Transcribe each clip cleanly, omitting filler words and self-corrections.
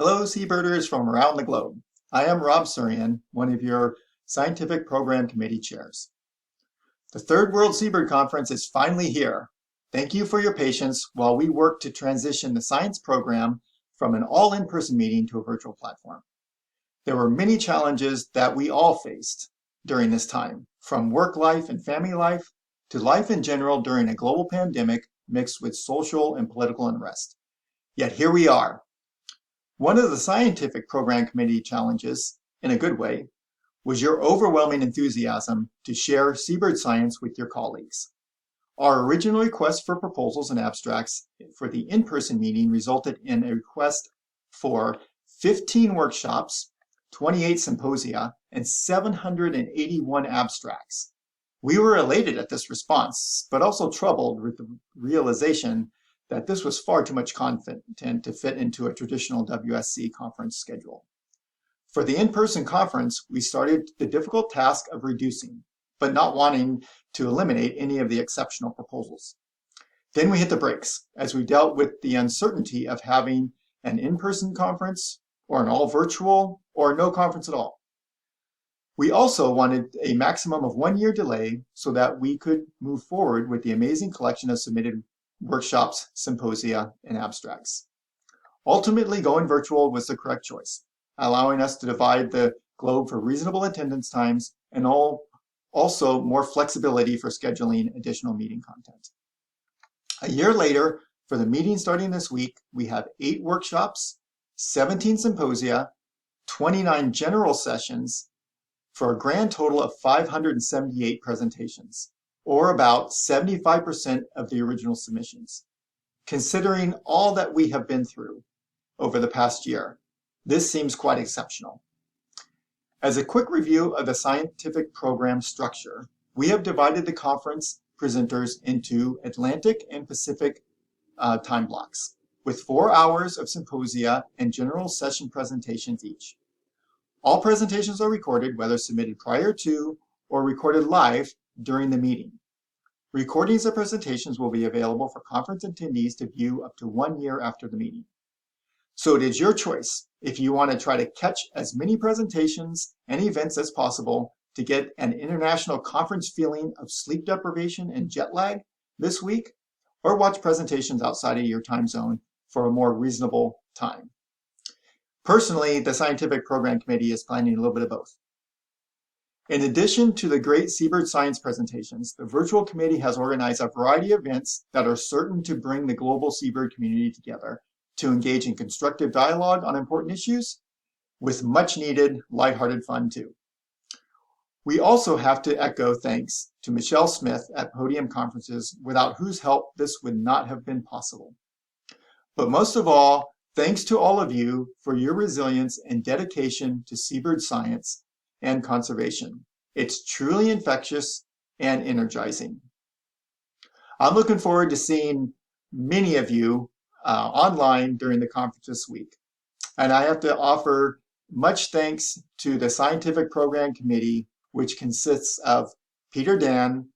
Hello, seabirders from around the globe. I am Rob Suryan, one of your Scientific Program Committee chairs. The Third World Seabird Conference is finally here. Thank you for your patience while we work to transition the science program from an all in-person meeting to a virtual platform. There were many challenges that we all faced during this time, from work life and family life to life in general during a global pandemic mixed with social and political unrest. Yet here we are. One of the scientific program committee challenges, in a good way, was your overwhelming enthusiasm to share seabird science with your colleagues. Our original request for proposals and abstracts for the in-person meeting resulted in a request for 15 workshops, 28 symposia, and 781 abstracts. We were elated at this response, but also troubled with the realization that this was far too much content to fit into a traditional WSC conference schedule. For the in-person conference, we started the difficult task of reducing, but not wanting to eliminate any of the exceptional proposals. Then we hit the brakes as we dealt with the uncertainty of having an in-person conference or an all virtual or no conference at all. We also wanted a maximum of 1 year delay so that we could move forward with the amazing collection of submitted workshops, symposia, and abstracts. Ultimately, going virtual was the correct choice, allowing us to divide the globe for reasonable attendance times and also more flexibility for scheduling additional meeting content. A year later, for the meeting starting this week, we have 8 workshops, 17 symposia, 29 general sessions, for a grand total of 578 presentations, or about 75% of the original submissions. Considering all that we have been through over the past year, this seems quite exceptional. As a quick review of the scientific program structure, we have divided the conference presenters into Atlantic and Pacific time blocks, with 4 hours of symposia and general session presentations each. All presentations are recorded, whether submitted prior to or recorded live during the meeting. Recordings of presentations will be available for conference attendees to view up to 1 year after the meeting. So it is your choice if you want to try to catch as many presentations and events as possible to get an international conference feeling of sleep deprivation and jet lag this week, or watch presentations outside of your time zone for a more reasonable time. Personally, the Scientific Program Committee is planning a little bit of both. In addition to the great seabird science presentations, the virtual committee has organized a variety of events that are certain to bring the global seabird community together to engage in constructive dialogue on important issues with much needed lighthearted fun too. We also have to echo thanks to Michelle Smith at Podium Conferences, without whose help this would not have been possible. But most of all, thanks to all of you for your resilience and dedication to seabird science and conservation. It's truly infectious and energizing. I'm looking forward to seeing many of you online during the conference this week. And I have to offer much thanks to the Scientific Program Committee, which consists of Peter Dan,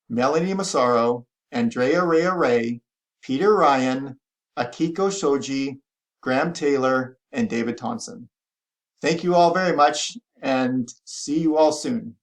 Melanie Massaro, Andrea Ray, Peter Ryan, Akiko Shoji, Graham Taylor, and David Thompson. Thank you all very much, and see you all soon.